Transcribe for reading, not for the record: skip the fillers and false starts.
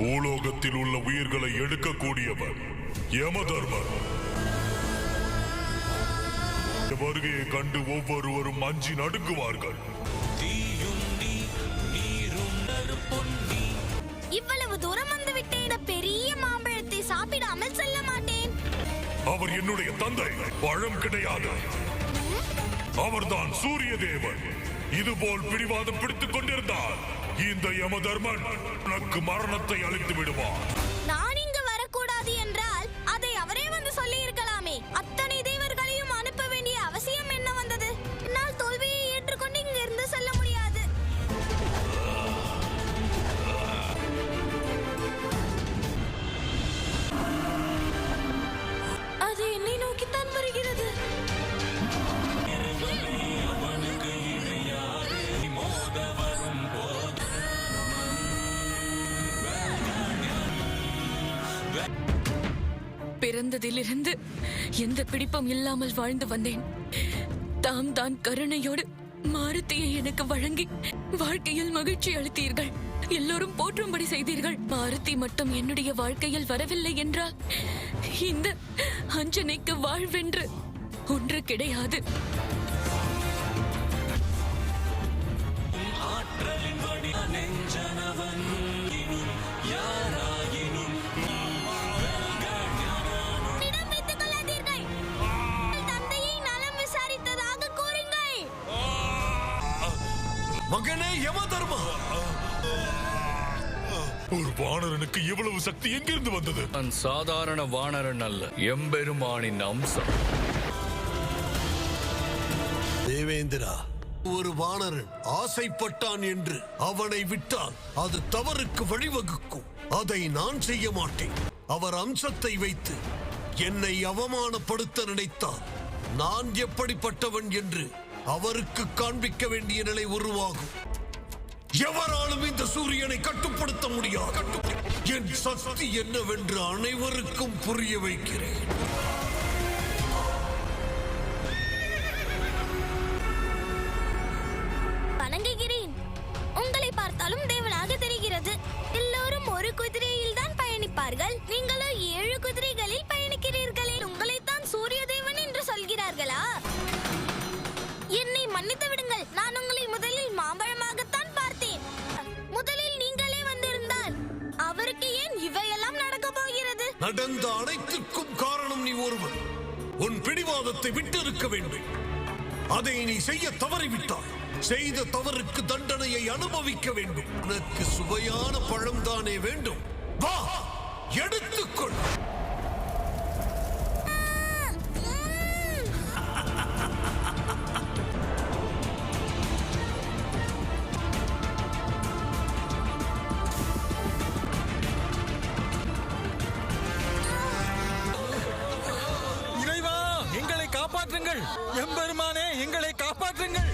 பூலோகத்தில் உள்ள உயிர்களை எடுக்கக்கூடியவர் யமதர்மர். வருகையை கண்டு ஒவ்வொருவரும் அஞ்சி நடுங்குவார்கள். இவ்வளவு தூரம் வந்து விட்டேன். பெரிய மாம்பழத்தை சாப்பிடாமல் செல்ல மாட்டேன். அவர் என்னுடைய தந்தை, பழம் கிடையாது. அவர்தான் சூரிய தேவன். இதுபோல் பிடிவாதம் பிடித்துக் கொண்டிருந்தார் இந்த யமதர்மன் உனக்கு மரணத்தை அளித்து விடுவார். நான் இங்கு வரக்கூடாது என்றால் அதை அவரே வந்து சொல்லி இருக்கலாமே. அத்தனை தேவர்களையும் அனுப்ப வேண்டிய அவசியம் என்ன வந்தது? என்னால் தோல்வியை ஏற்றுக்கொண்டு இங்கிருந்து செல்ல முடியாது. அது என்னை நோக்கித்தான் வருகிறது. பிறந்ததிலிருந்து எந்த பிடிப்பும் இல்லாமல் வாழ்ந்து வந்தேன். தாம் தான் கருணையோடு மாருதியை எனக்கு வழங்கி வாழ்க்கையில் மகிழ்ச்சி அளித்தீர்கள். எல்லோரும் போற்றும்படி செய்தீர்கள். மாருதி மட்டும் என்னுடைய வாழ்க்கையில் வரவில்லை என்றால் இந்த அஞ்சனைக்கு வாழ்வென்று ஒன்று கிடையாது. மகனே யமதர்மா, ஒரு வானரனுக்கு இவ்வளவு சக்தி எங்கிருந்து வந்தது? நான் சாதாரண வானரன் அல்ல, எம்பெருமானின் அம்சம். தேவேந்திரா, ஒரு வானரன் ஆசைப்பட்டான் என்று அவனை விட்டால் அது தவறுக்கு வழிவகுக்கும். அதை நான் செய்ய மாட்டேன். அவர் அம்சத்தை வைத்து என்னை அவமானப்படுத்த நினைத்தார். நான் எப்படிப்பட்டவன் என்று அவருக்கு காண்பிக்க வேண்டிய நிலை உருவாகும். எவராலும் இந்த சூரியனை கட்டுப்படுத்த முடியாது. என் சக்தி என்னவென்று அனைவருக்கும் புரிய வைக்கிறேன். வணங்குகிறேன். உங்களை பார்த்தாலும் தேவனாக தெரிகிறது. எல்லோரும் ஒரு குதிரையில் தான் பயணிப்பார்கள். நீங்களோ 7 குதிரைகளில் பயணிக்கிறீர்களே. உங்களைத்தான் சூரிய தேவன் என்று சொல்கிறார்களா? என்னை மன்னித்து விடுங்கள். நான் உங்களை முதலில் மாம்பழமாகத்தான் பார்த்தேன். முதலில் நீங்களே வந்திருந்தால் அவருக்கு ஏன் இவையெல்லாம் நடக்க போகிறது? நடந்த அனைத்திற்கும் காரணம் நீ ஒருவன். உன் பிடிவாதத்தை விட்டிருக்க வேண்டும். அதை நீ செய்ய தவறிவிட்டாய். செய்த தவறுக்கு தண்டனையை அனுபவிக்க வேண்டும். உனக்கு சுவையான பழம் தானே வேண்டும். வா, எடுத்துக்கொள். எம்பெருமானே, எங்களை காப்பாற்றுங்கள்.